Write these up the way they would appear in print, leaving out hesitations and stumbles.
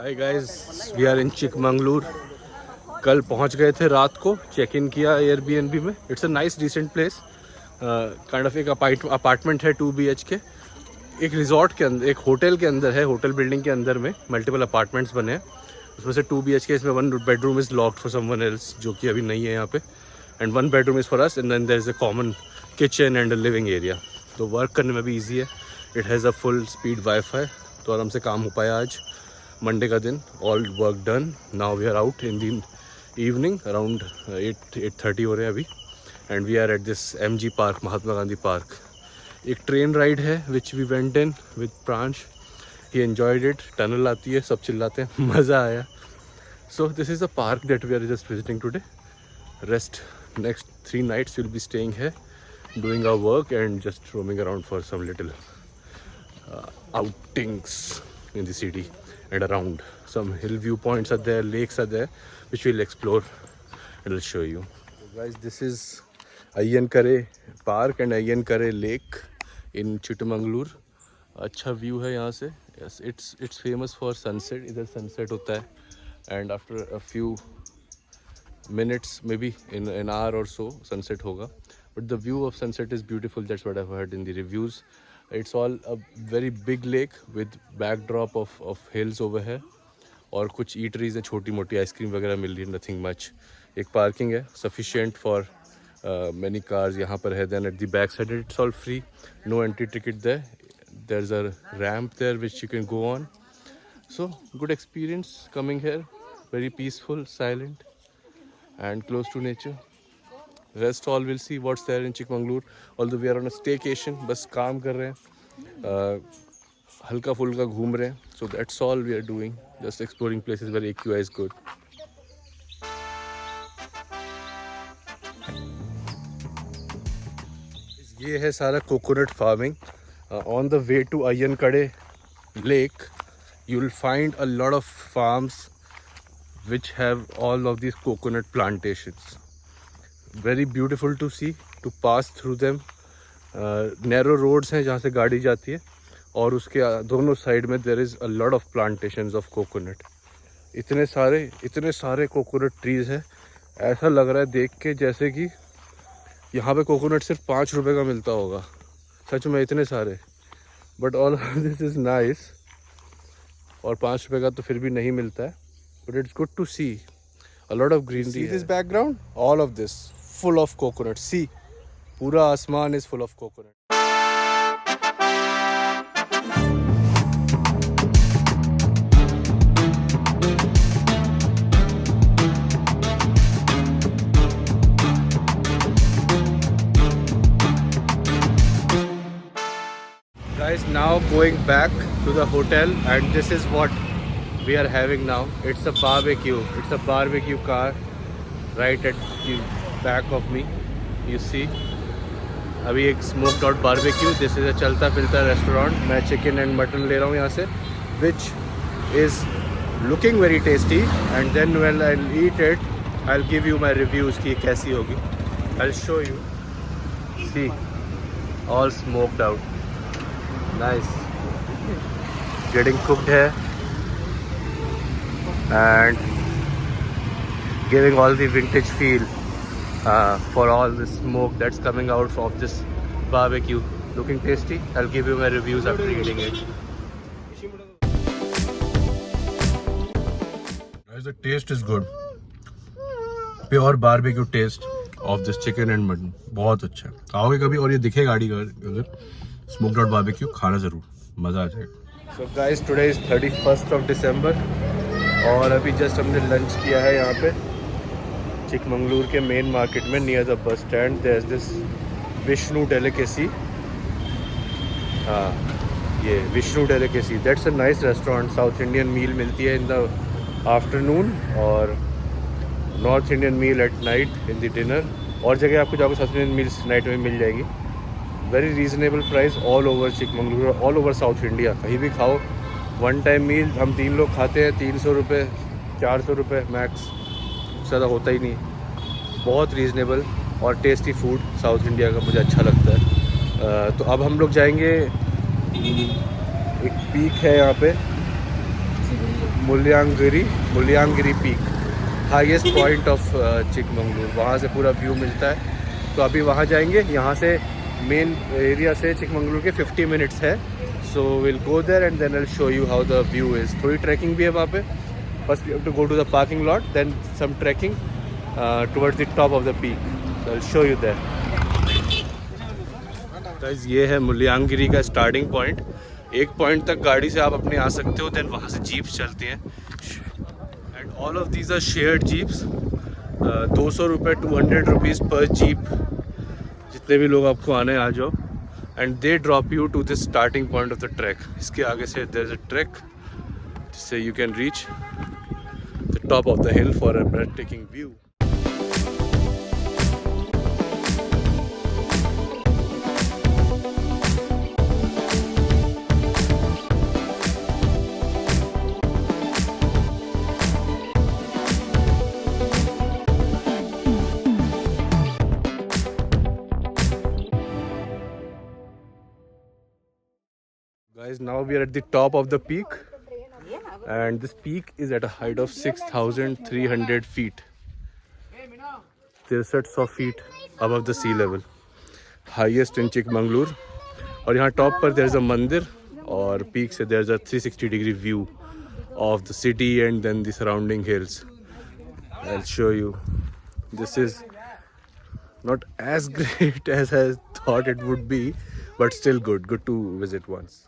Hi guys, we are in Chikmagalur. कल पहुंच गए थे रात को, चेक इन किया एयरबीएनबी में। It's a nice decent place, kind of एक अपार्टमेंट है 2 BHK। एक रिजॉर्ट के अंदर, एक होटल के अंदर है, होटल बिल्डिंग के अंदर में मल्टीपल अपार्टमेंट्स बने हैं। उसमें से 2 BHK, इसमें 1 bedroom is locked for someone else, जो कि अभी नहीं है यहाँ पे, and 1 bedroom is for us, and then there is a common kitchen and a living area. तो वर्क करने में भी ईजी है। It has a full speed wifi, तो आराम से काम हो पाया आज मंडे का दिन। All work done. Now we are out in the evening, around 8:30 हो रहे हैं अभी, and we are at this MG park, Mahatma Gandhi park. एक ट्रेन राइड है which we went in with Pransh. He enjoyed it. Tunnel आती है, सब चिल्लाते हैं, मज़ा आया। So this is a park that we are just visiting today. Rest next 3 nights we'll be staying here, doing our work and just roaming around for some little outings in the city and around. Some hill viewpoints are there, lakes are there, which we'll explore and I'll show you. So guys, this is Ayyankare Park and Ayyankare Lake in Chittamangaloor. अच्छा view है यहाँ से। Yes, it's famous for sunset. इधर sunset होता है and after a few minutes, maybe in an hour or so, sunset hoga, but the view of sunset is beautiful. That's what I've heard in the reviews. It's all a very big lake with backdrop of hills over here, और कुछ eateries है, छोटी मोटी ice cream वगैरह मिल रही है, nothing much. एक parking है sufficient for many cars यहाँ पर है. Then at the back side it's all free, no entry ticket there. There's a ramp there which you can go on. So good experience coming here, very peaceful, silent and close to nature. Rest all we'll see what's there in Chikmagalur. Although we are on a staycation, बस काम कर रहे हैं, हल्का फुल्का घूम रहे हैं. So that's all we are doing, just exploring places where AQI is good. ये है सारा coconut farming. On the way to Ayyankade Lake, you will find a lot of farms which have all of these coconut plantations. Very beautiful to see, to pass through them. Narrow roads हैं जहाँ से गाड़ी जाती है, और उसके दोनों side में there is a lot of plantations of coconut. इतने सारे coconut trees हैं. ऐसा लग रहा है देख के जैसे कि यहाँ पे कोकोनट सिर्फ 5 रुपए का मिलता होगा. सच में इतने सारे. But all of this is nice. और 5 रुपए का तो फिर भी नहीं मिलता है. But it's good to see a lot of greenery. See this background? All of this full of coconut. See, पूरा आसमान is full of coconut. Guys, now going back to the hotel, and this is what we are having now. It's a barbecue. It's a barbecue car right at the back of me. You see, अभी एक smoked out barbecue. This is a चलता फिरता restaurant. मैं chicken and mutton ले रहा हूँ यहाँ से, which is looking very tasty. And then when I'll eat it, I'll give you my reviews कि कैसी होगी. I'll show you. See, all smoked out. Nice. Getting cooked here. And giving all the vintage feel for all the smoke that's coming out of this barbecue. Looking tasty. I'll give you my reviews after eating it. Guys, the taste is good. Pure barbecue taste of this chicken and mutton. बहुत अच्छा. आओगे कभी और ये दिखे गाड़ी का अगर smoked out barbecue, खाना ज़रूर, मज़ा आ जाएगा. So guys, today is 31st of December. और अभी जस्ट हमने लंच किया है यहाँ पे चिकमंगलूर के मेन मार्केट में, near the bus stand. There is this Vishnu delicacy. हाँ, ये Vishnu delicacy. That's a nice restaurant. South Indian meal मिलती है इन द आफ्टरनून और north Indian meal at night in the dinner. और जगह आपको जाओगे साउथ इंडियन मील्स नाइट में मिल जाएगी. Very reasonable price all over Chikmagalur, all over south India. कहीं भी खाओ, वन टाइम मील हम 3 लोग खाते हैं, 300 रुपये 400 रुपये मैक्स, ज़्यादा होता ही नहीं. बहुत रीज़नेबल और टेस्टी फूड साउथ इंडिया का मुझे अच्छा लगता है. तो अब हम लोग जाएंगे, एक पीक है यहाँ पे Mullayanagiri peak, highest point of Chikmagalur. वहाँ से पूरा व्यू मिलता है। तो अभी वहाँ जाएंगे। यहाँ से मेन एरिया से चिकमंगलूर के 50 मिनट्स है। So will go there and then I show you how the view is. थोड़ी ट्रैकिंग भी है वहाँ पे। First we have to go to the parking lot, then some trekking towards the top of the peak. So I show you there. Guys ये है मुलियांगिरी का starting point. एक point तक गाड़ी से आप अपने आ सकते हो, देन वहाँ से जीप्स चलती हैं and all of these are shared jeeps. 200 रुपये 200 रुपीज़ पर जीप। जितने भी लोग आपको आने आ जाओ and they drop you to this starting point of the track. इसके आगे से देयर इज अ ट्रैक जिससे you can reach the top of the hill for a breathtaking view. Guys, now we are at the top of the peak, and this peak is at a height of 6,300 feet. 6300 feet above the sea level, highest in Chikmagalur. और यहाँ top पर there is a मंदिर और peak से there is a 360-degree view of the city and then the surrounding hills. I'll show you. This is not as great as I thought it would be, but still good to visit once.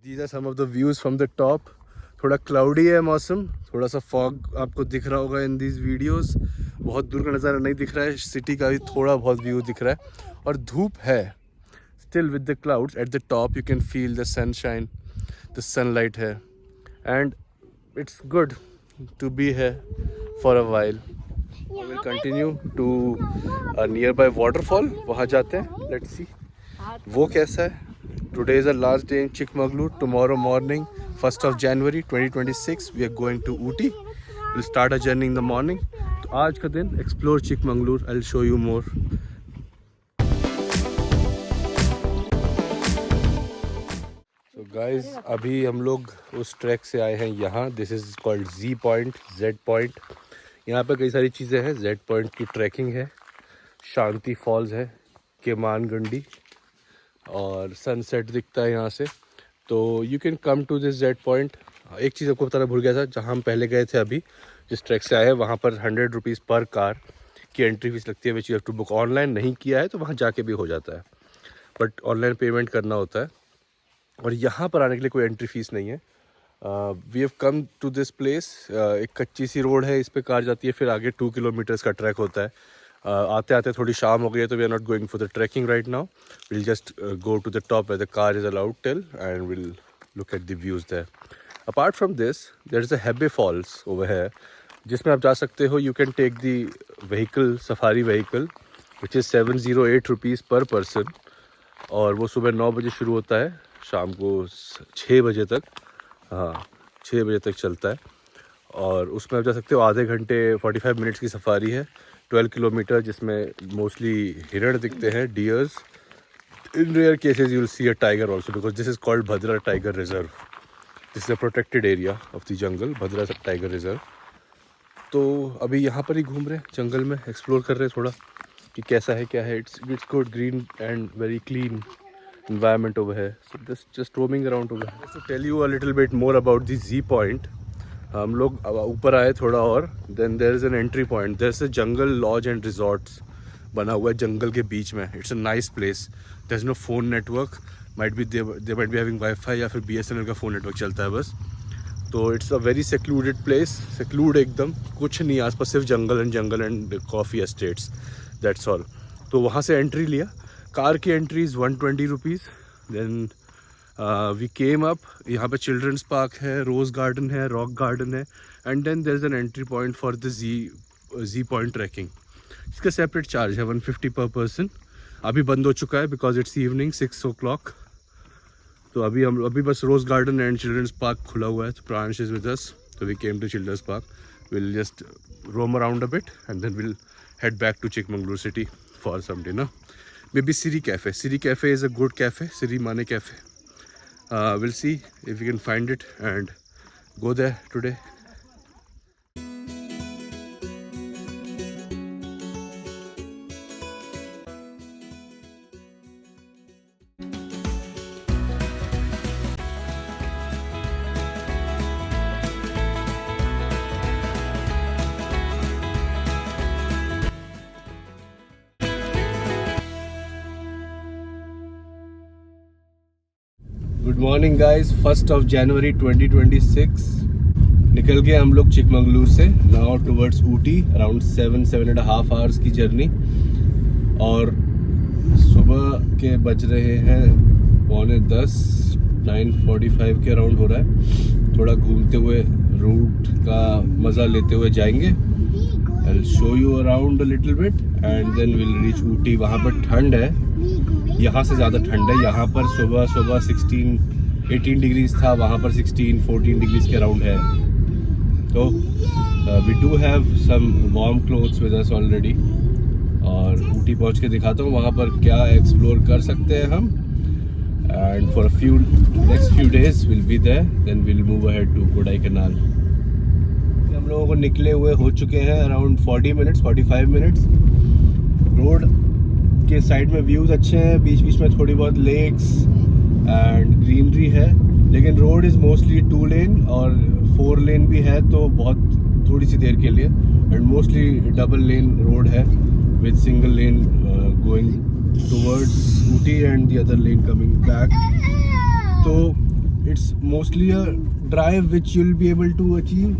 These are some of the views from the top. थोड़ा cloudy है मौसम, थोड़ा सा fog आपको दिख रहा होगा in these videos. बहुत दूर का नज़ारा नहीं दिख रहा है, सिटी का भी थोड़ा बहुत व्यू दिख रहा है और धूप है। Still with the clouds at the top you can feel the sunshine, the sunlight है and it's good to be है for a while. We will continue to a nearby waterfall. वहाँ जाते हैं, लेट्स सी वो कैसा है। Today is the last day in Chikmagalur. Tomorrow morning, 1st of January 2026, we are going to Ooty. We'll start our journey in the morning. तो आज का दिन explore Chikmagalur. I'll show you more. So guys, अभी हम लोग उस track से आए हैं यहाँ. This is called Z Point, Z Point. यहाँ पे कई सारी चीज़ें हैं. Z Point की ट्रैकिंग है, शांति फॉल्स है, केमानगंडी और सनसेट दिखता है यहाँ से। तो you can come to this Z point. एक चीज़ आपको बताना भूल गया था, जहाँ हम पहले गए थे अभी जिस ट्रैक से आए हैं वहाँ पर 100 रुपीज़ पर कार की एंट्री फीस लगती है, which you have to book. Online नहीं किया है तो वहाँ जाके भी हो जाता है, बट ऑनलाइन पेमेंट करना होता है। और यहाँ पर आने के लिए कोई एंट्री फीस नहीं है। We have come to this place. एक कच्ची सी रोड है, इस पर कार जाती है, फिर आगे 2 किलोमीटर्स का ट्रैक होता है। आते आते थोड़ी शाम हो गई है, तो we are not going for the trekking right now. Will just go to the top where the car is allowed till and will look at the views there. Apart from this there is a Hebbe falls over है, जिसमें आप जा सकते हो। You can take the vehicle, safari vehicle, which is 708 rupees per person. और वो सुबह 9 बजे शुरू होता है, शाम को 6 बजे तक, हाँ 6 बजे तक चलता है। और उसमें आप जा सकते हो। आधे घंटे 45 मिनट्स की सफारी है, 12 किलोमीटर, जिसमें मोस्टली हिरण दिखते हैं, deers. In rare cases you will see a tiger also, because this is called Bhadra tiger reserve. This is a protected area of the jungle, Bhadra tiger reserve. तो अभी यहाँ पर ही घूम रहे हैं, जंगल में एक्सप्लोर कर रहे हैं थोड़ा कि कैसा है क्या है। It's good, green and very clean environment over here. So just roaming around over here. Just to tell you a little bit more about the Z Point. हम लोग ऊपर आए थोड़ा और, then there is an entry point. There is a jungle lodge and resorts बना हुआ है जंगल के बीच में। It's a nice place. There is no phone network, might be they might be having wifi या फिर BSNL का फ़ोन नेटवर्क चलता है बस। तो it's a very secluded place, seclude एकदम, कुछ नहीं आसपास, सिर्फ जंगल and coffee estates, that's all. तो वहाँ से एंट्री लिया। कार की entry is 120 rupees. Then we came up. यहाँ पे चिल्ड्रंस पार्क है, रोज़ गार्डन है, रॉक गार्डन है, and then there is an entry point for the G point trekking. इसका सेपरेट चार्ज है 150 पर पर्सन। अभी बंद हो चुका है बिकॉज इट्स इवनिंग 6 o'clock। तो अभी बस rose garden and children's park खुला हुआ है। तो Pransh is with us. So we came to Childers Park. We'll just roam around a bit and then we'll head back to Chikmagalur city for some dinner. Maybe Siri Cafe. Siri Cafe is a good cafe. Siri Mane Cafe. We'll see if we can find it and go there today. Good morning guys, 1 जनवरी 2026 निकल गए हम लोग चिकमंगलूर से now towards Ooty. Around 7.5 hours की journey. और सुबह के बज रहे हैं 9:45, 9:45 के अराउंड हो रहा है. थोड़ा घूमते हुए रूट का मज़ा लेते हुए जाएंगे. I'll show you around a little bit and then we'll reach Ooty. वहाँ पर ठंड है, यहाँ से ज़्यादा ठंड है. यहाँ पर सुबह 16-18 डिग्रीज था, वहाँ पर 16-14 डिग्रीज के अराउंड है. तो we do have some warm clothes with us already. और ऊटी पहुँच के दिखाता हूँ वहाँ पर क्या एक्सप्लोर कर सकते हैं हम. And for next few days will be there, then will move ahead to Kodaikanal. हम लोगों को निकले हुए हो चुके हैं अराउंड 45 मिनट्स. रोड के साइड में व्यूज़ अच्छे हैं, बीच बीच में थोड़ी बहुत लेक्स एंड ग्रीनरी है. लेकिन रोड इज़ मोस्टली 2 लेन और 4 लेन भी है, तो बहुत थोड़ी सी देर के लिए. And mostly double lane road है with single lane going towards Ooty and the other lane coming back. तो it's mostly a drive which you will be able to achieve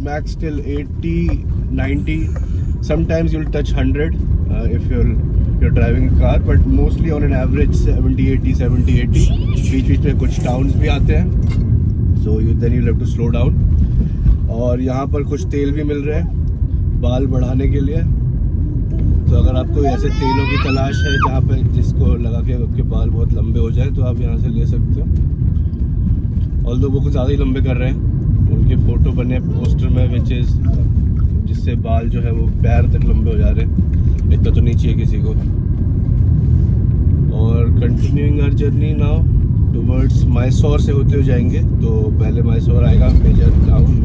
max till 80-90. sometimes you'll touch 100 if you're driving a car, but mostly on an average 70-80. बीच में कुछ towns भी आते हैं, so then you'll have to slow down. और यहाँ पर कुछ तेल भी मिल रहे हैं बाल बढ़ाने के लिए. तो अगर आपको ऐसे तेलों की तलाश है जहाँ पे जिसको लगा के आपके बाल बहुत लंबे हो जाए, तो आप यहाँ से ले सकते हो. ऑल्दो वो कुछ ज़्यादा ही लंबे कर रहे हैं. उनके फ़ोटो बने पोस्टर में विच इज़ जिससे बाल जो है वो पैर तक लंबे हो जा रहे हैं. इतना तो नहीं चाहिए किसी को. और continuing our journey now towards Mysore से होते हुए जाएंगे. तो पहले मैसूर आएगा, मेजर टाउन